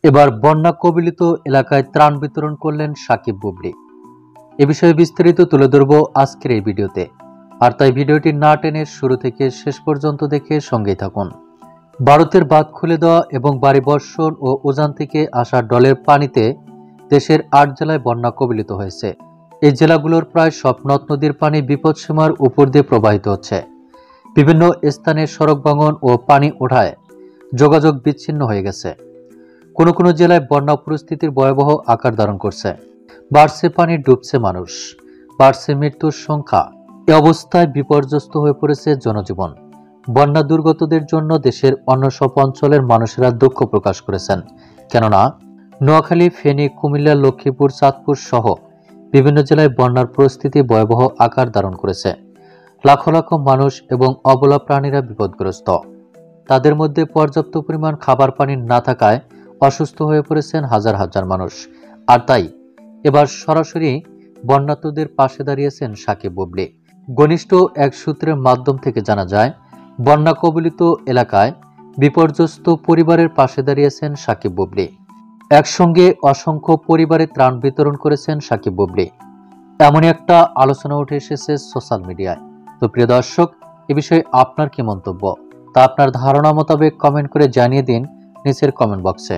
এবার বন্যা কবলিত এলাকায় ত্রাণ বিতরণ করলেন সাকিব বুবলি। এ বিষয়ে বিস্তারিত তুলে ধরব আজকের এই ভিডিওতে। আর তাই ভিডিওটি না টেনে শুরু থেকে শেষ পর্যন্ত দেখে সঙ্গেই থাকুন। ভারতের বাঁধ খুলে দেওয়া এবং বাড়ি বর্ষণ ও উজান থেকে আসা ডলের পানিতে দেশের ৮ জেলায় বন্যা কবলিত হয়েছে। এই জেলাগুলোর প্রায় সব নদ নদীর পানি বিপদসীমার উপর দিয়ে প্রবাহিত হচ্ছে। বিভিন্ন স্থানে সড়ক ভাঙন ও পানি ওঠায় যোগাযোগ বিচ্ছিন্ন হয়ে গেছে। কোনো কোনো জেলায় বন্যা পরিস্থিতির ভয়াবহ আকার ধারণ করছে। বাড়ছে পানি, ডুবছে মানুষ, বাড়ছে মৃত্যুর সংখ্যা। এ অবস্থায় বিপর্যস্ত হয়ে পড়েছে জনজীবন। বন্যা দুর্গতদের জন্য দেশের অন্য সব অঞ্চলের মানুষেরা দুঃখ প্রকাশ করেছেন। কেননা নোয়াখালী, ফেনী, কুমিল্লা, লক্ষ্মীপুর, চাঁদপুর সহ বিভিন্ন জেলায় বন্যার পরিস্থিতি ভয়াবহ আকার ধারণ করেছে। লাখো লাখো মানুষ এবং অবলা প্রাণীরা বিপদগ্রস্ত। তাদের মধ্যে পর্যাপ্ত পরিমাণ খাবার পানি না থাকায় অসুস্থ হয়ে পড়েছেন হাজার হাজার মানুষ। আর তাই এবার সরাসরি বন্যার্তদের পাশে দাঁড়িয়েছেন সাকিব বুবলি। ঘনিষ্ঠ এক সূত্রের মাধ্যম থেকে জানা যায়, বন্যা কবলিত এলাকায় বিপর্যস্ত পরিবারের পাশে দাঁড়িয়েছেন সাকিব বুবলি। একসঙ্গে অসংখ্য পরিবারে ত্রাণ বিতরণ করেছেন সাকিব বুবলি। এমনই একটা আলোচনা উঠে এসেছে সোশ্যাল মিডিয়ায়। তো প্রিয় দর্শক, এ বিষয়ে আপনার কি মন্তব্য তা আপনার ধারণা মোতাবেক কমেন্ট করে জানিয়ে দিন নিচের কমেন্ট বক্সে।